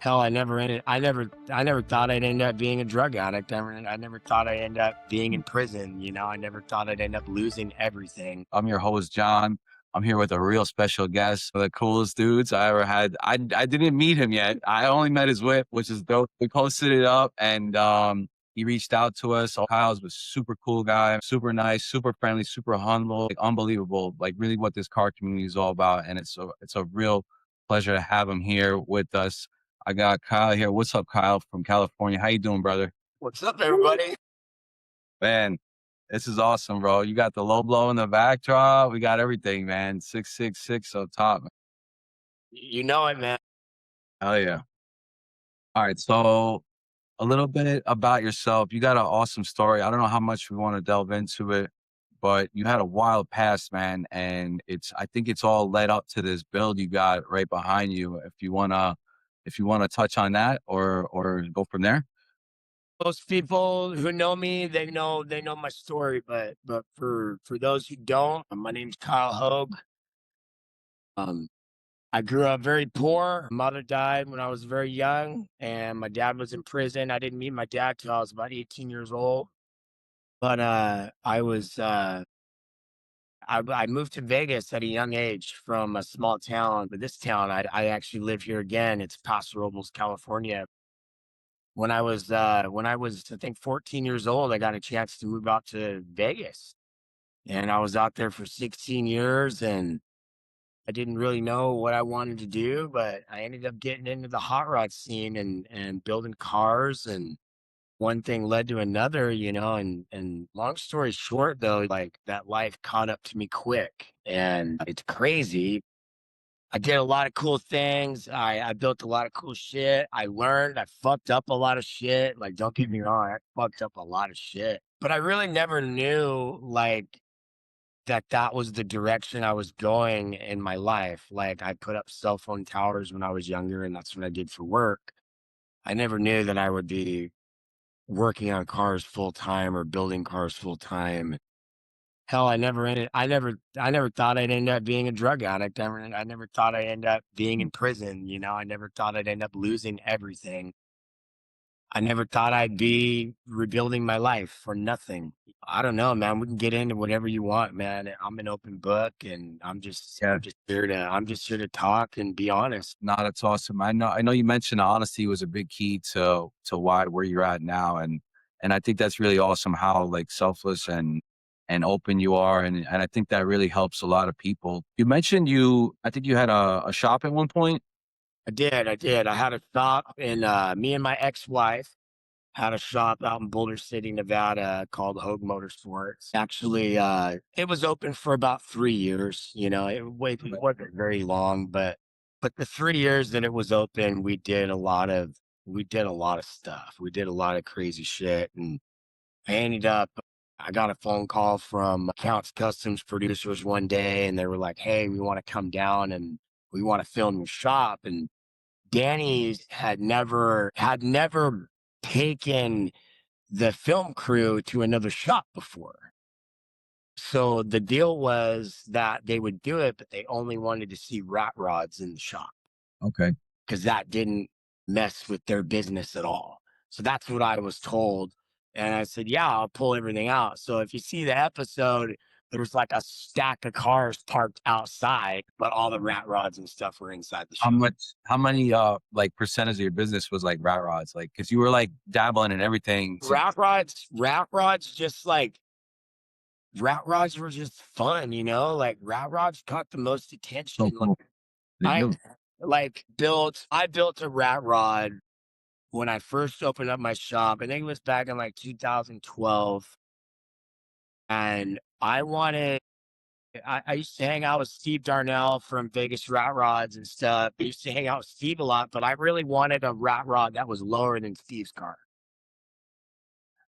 Hell, I never thought I'd end up being a drug addict. I never thought I'd end up being in prison. I never thought I'd end up losing everything. I'm your host, John. I'm here with a real special guest, one of the coolest dudes I ever had. I didn't meet him yet. I only met his whip, which is dope. We posted it up and he reached out to us. So Kyle's a super cool guy, super nice, super friendly, super humble, like, unbelievable. Like really what this car community is all about. And it's a real pleasure to have him here with us. I got Kyle here. What's up, Kyle from California? How you doing, brother? What's up, everybody? Man, this is awesome, bro. You got the low blow in the backdrop. We got everything, man. 666 up top. Man. You know it, man. Hell yeah. All right. So a little bit about yourself. You got an awesome story. I don't know how much we want to delve into it, but you had a wild past, man. And I think it's all led up to this build you got right behind you. If you wanna touch on that or go from there. Most people who know me, they know my story. But for those who don't, my name's Kyle Hogue. Um, I grew up very poor. Mother died when I was very young, and my dad was in prison. I didn't meet my dad till I was about 18 years old. But I moved to Vegas at a young age from a small town. But this town, I actually live here again. It's Paso Robles, California. When I was I think 14 years old, I got a chance to move out to Vegas, and I was out there for 16 years, and I didn't really know what I wanted to do, but I ended up getting into the hot rod scene and building cars, and one thing led to another, and long story short though, like that life caught up to me quick, and it's crazy. I did a lot of cool things. I built a lot of cool shit. I learned, I fucked up a lot of shit. Like, don't get me wrong, I fucked up a lot of shit. But I really never knew like that was the direction I was going in my life. Like I put up cell phone towers when I was younger, and that's what I did for work. I never knew that I would be working on cars full time or building cars full time. Hell, I never thought I'd end up being a drug addict. I never thought I'd end up being in prison. I never thought I'd end up losing everything. I never thought I'd be rebuilding my life for nothing. I don't know, man. We can get into whatever you want, man. I'm an open book, and Yeah. I'm just here to talk and be honest. No, that's awesome. I know you mentioned honesty was a big key to where you're at now. And I think that's really awesome how like selfless and open you are. And I think that really helps a lot of people. You mentioned I think you had a shop at one point. I did. I had a shop, and me and my ex-wife had a shop out in Boulder City, Nevada called Hogue Motorsports. Actually, it was open for about 3 years. It wasn't very long, but the 3 years that it was open, we did a lot of stuff. We did a lot of crazy shit, and I ended up. I got a phone call from Counts Customs producers one day, and they were like, "Hey, we want to come down and we want to film your shop." And Danny had never taken the film crew to another shop before. So the deal was that they would do it, but they only wanted to see rat rods in the shop Okay. because that didn't mess with their business at all. So that's what I was told. And I said, yeah, I'll pull everything out. So if you see the episode, there's like a stack of cars parked outside, but all the rat rods and stuff were inside the shop. How many like percentage of your business was like rat rods? Like, cause you were like dabbling in everything. Rat rods were just fun, like rat rods caught the most So attention. Like cool. They I do. I built a rat rod when I first opened up my shop. I think it was back in like 2012. And I used to hang out with Steve Darnell from Vegas Rat Rods and stuff. I used to hang out with Steve a lot, but I really wanted a rat rod that was lower than Steve's car.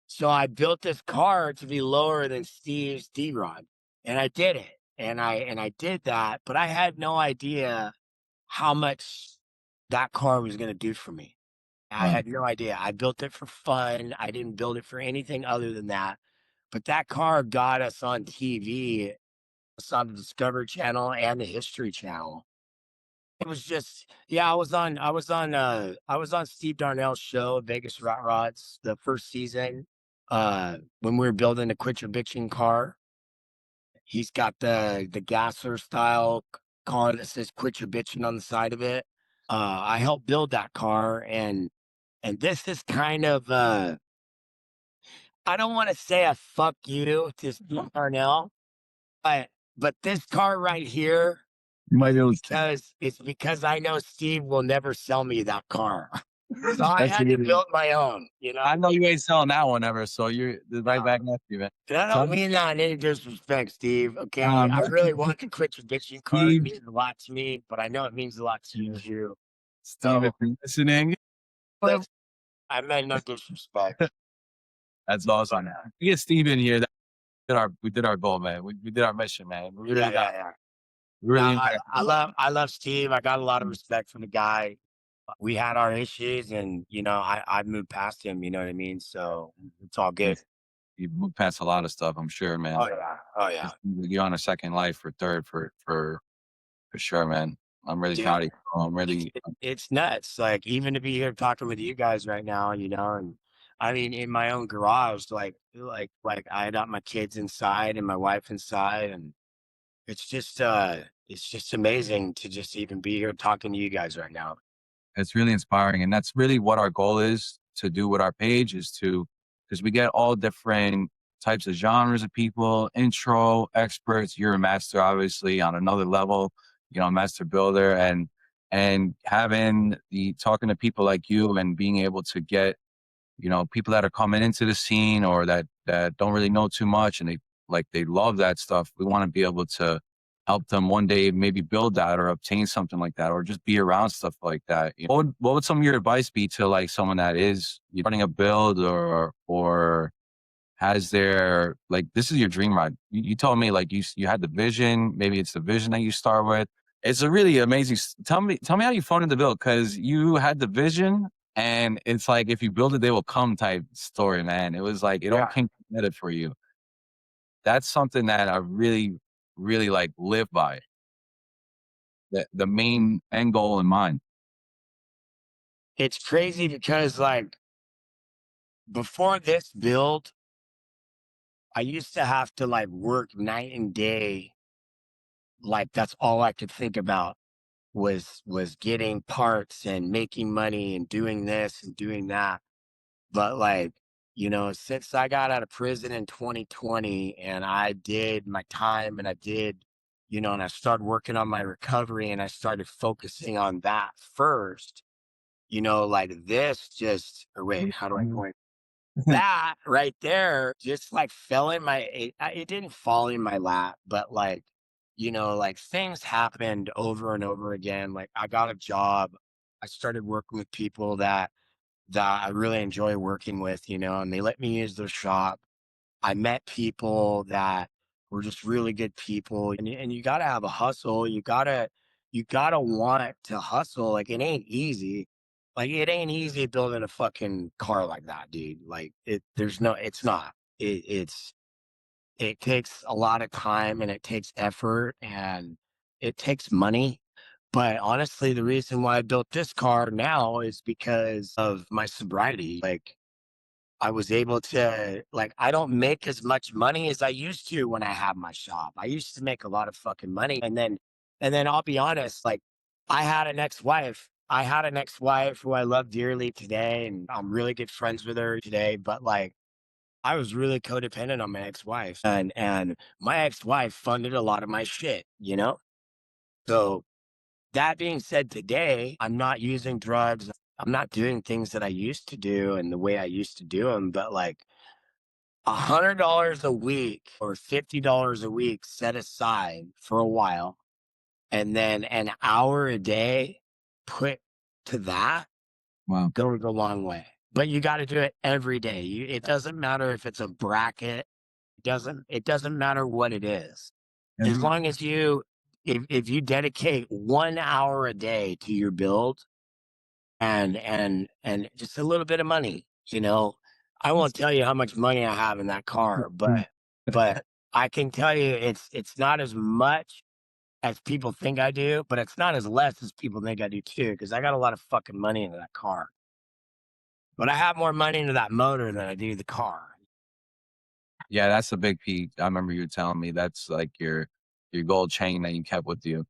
So I built this car to be lower than Steve's D Rod, and I did it. And I did that, but I had no idea how much that car was going to do for me. I Right. had no idea. I built it for fun. I didn't build it for anything other than that. But that car got us on TV, us on the Discovery Channel and the History Channel. It was just yeah, I was on Steve Darnell's show, Vegas Rot Rods, the first season, when we were building the Quit Your Bitching car. He's got the gasser style car that says "Quit Your Bitching" on the side of it. I helped build that car, and this is kind of I don't want to say a fuck you to Steve Darnell, but this car right here, You might be able to. it's because I know Steve will never sell me that car. So I That's had to really. build my own, you know? I know you ain't selling that one ever, so you're right No, back next to you, man. and I So don't mean that in any disrespect, Steve. Okay. I man, really want to quit your bitching car. It Steve, means a lot to me, but I know it means a lot to you too. Steve, if So you're listening, listen, I meant no disrespect. that's awesome. We get Steve in here. We did our goal, man. We did our mission, man. We Yeah, really yeah, yeah. we No, really impact. I love Steve. I got a lot of respect for the guy. We had our issues and I moved past him, you know what I mean? So it's all good. You moved past a lot of stuff, I'm sure, man. Oh yeah. Oh yeah. You're on a second life or third for sure, man. I'm really Dude, proud of you. I'm really it's nuts. Like even to be here talking with you guys right now, and I mean in my own garage, like I got my kids inside and my wife inside, and it's just amazing to just even be here talking to you guys right now. it's really inspiring. And that's really what our goal is to do with our page is to, because we get all different types of genres of people, intro experts. You're a master, obviously, on another level, master builder and having the talking to people like you and being able to get people that are coming into the scene or that don't really know too much and they love that stuff. We want to be able to help them one day maybe build that or obtain something like that or just be around stuff like that. What would some of your advice be to like someone that is running a build or has their like this is your dream ride? You told me like you had the vision. Maybe it's the vision that you start with. It's a really amazing. Tell me how you funded the build because you had the vision and it's like if you build it, they will come type story, man. It was like it all Yeah. came together for you. That's something that I really, really like live by. The main end goal in mind. It's crazy because like before this build, I used to have to like work night and day. Like that's all I could think about was getting parts and making money and doing this and doing that. But like, since I got out of prison in 2020 and I did my time and I did, and I started working on my recovery and I started focusing on that first, like this just, or wait, how do I point? That right there just like fell in it didn't fall in my lap, but like, like things happened over and over again. Like I got a job. I started working with people that I really enjoy working with, and they let me use their shop. I met people that were just really good people, and you got to have a hustle. You gotta want to hustle. Like it ain't easy. Like it ain't easy building a fucking car like that, dude. Like it's not. It takes a lot of time and it takes effort and it takes money. But honestly, the reason why I built this car now is because of my sobriety. Like I was able to I don't make as much money as I used to when I have my shop. I used to make a lot of fucking money. And then I'll be honest, like I had an ex-wife. I had an ex-wife who I love dearly today and I'm really good friends with her today, but like I was really codependent on my ex-wife and my ex-wife funded a lot of my shit. So that being said, today I'm not using drugs. I'm not doing things that I used to do and the way I used to do them, but like $100 a week or $50 a week set aside for a while, and then an hour a day put to that Wow. goes a long way. But you got to do it every day. It doesn't matter if it's a bracket. It doesn't matter what it is. As Every long as if you dedicate 1 hour a day to your build and just a little bit of money. I won't tell you how much money I have in that car, but I can tell you it's not as much as people think I do, but it's not as less as people think I do too, because I got a lot of fucking money into that car. But I have more money into that motor than I do the car. Yeah, that's a big peak. I remember you telling me that's like your gold chain that you kept with you.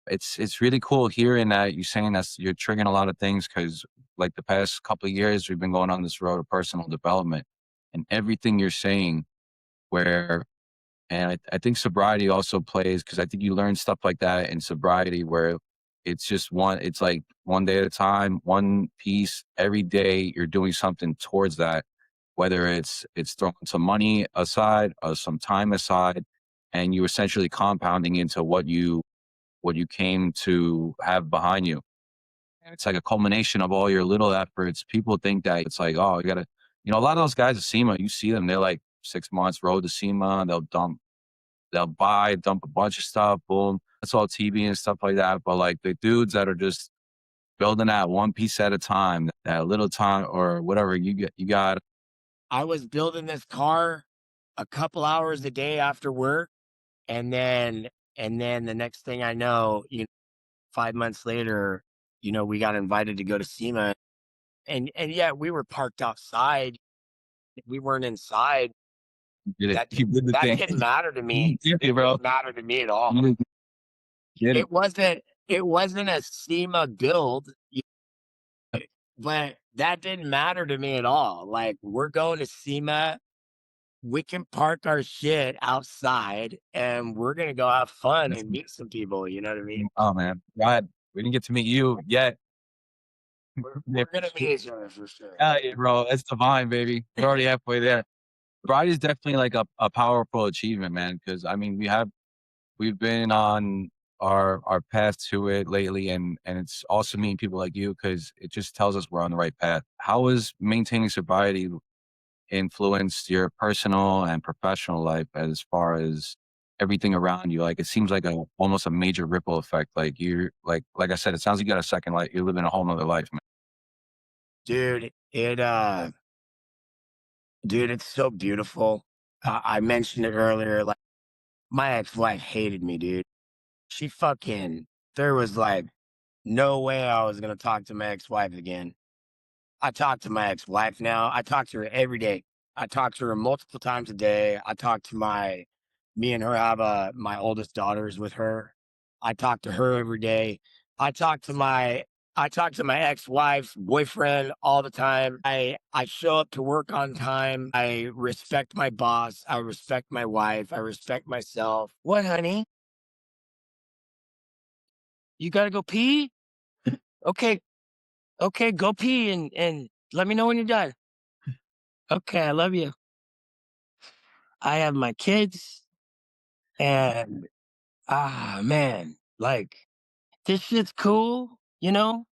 It's really cool hearing that you saying that's you're triggering a lot of things because like the past couple of years we've been going on this road of personal development and everything you're saying where and I think sobriety also plays because I think you learn stuff like that in sobriety where it's like one day at a time, one piece every day you're doing something towards that, whether it's throwing some money aside or some time aside, and you essentially compounding into what you came to have behind you. And it's like a culmination of all your little efforts. People think that it's like, oh, you gotta, a lot of those guys at SEMA, you see them, they're like 6 months road to SEMA, they'll dump a bunch of stuff, boom. That's all TV and stuff like that. But like the dudes that are just building that one piece at a time, that little time or whatever you got. I was building this car a couple hours a day after work, and then the next thing I know, 5 months later, we got invited to go to SEMA, and yeah, we were parked outside. We weren't inside. You did it. That You did the that thing. didn't matter to You me. did it, It bro. didn't matter to me at all. You did it. It wasn't it wasn't a SEMA build, but that didn't matter to me at all. Like, we're going to SEMA, we can park our shit outside, and we're gonna go have fun and meet some people, you know what I mean? Oh man, God, we didn't get to meet you yet. We're gonna meet each other for sure. Yeah, bro, that's divine, baby. We're already halfway there. Sobriety is definitely like a powerful achievement, man. Because I mean, we've been on our path to it lately, and it's awesome meeting people like you because it just tells us we're on the right path. How has maintaining sobriety influenced your personal and professional life as far as everything around you? Like it seems like a almost a major ripple effect. Like you're like I said, it sounds like you got a second life. You're living a whole nother life, man. Dude, it's so beautiful. I mentioned it earlier, like, my ex-wife hated me, dude. She fucking there was, like, no way I was gonna talk to my ex-wife again. I talk to my ex-wife now. I talk to her every day. I talk to her multiple times a day. I talk to my Me and her have my oldest daughter's with her. I talk to her every day. I talk to my I talk to my ex-wife's boyfriend all the time. I show up to work on time. I respect my boss. I respect my wife. I respect myself. What, honey? You gotta go pee? Okay, okay, go pee and let me know when you're done. Okay, I love you. I have my kids and man, like, this shit's cool, you know?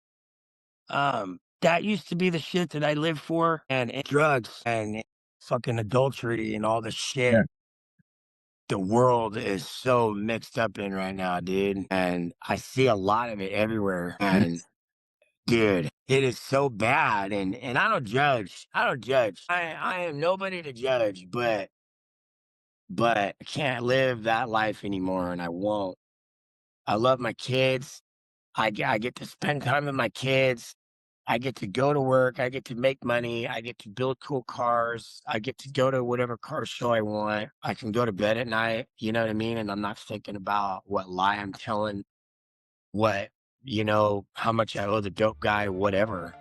That used to be the shit that I lived for, and drugs and fucking adultery and all the shit Yeah. the world is so mixed up in right now, dude. And I see a lot of it everywhere. And dude, it is so bad. And I don't judge. I don't judge. I am nobody to judge, but I can't live that life anymore, and I won't. I love my kids. I get to spend time with my kids. I get to go to work. I get to make money. I get to build cool cars. I get to go to whatever car show I want. I can go to bed at night. You know what I mean? And I'm not thinking about what lie I'm telling, what, how much I owe the dope guy, whatever.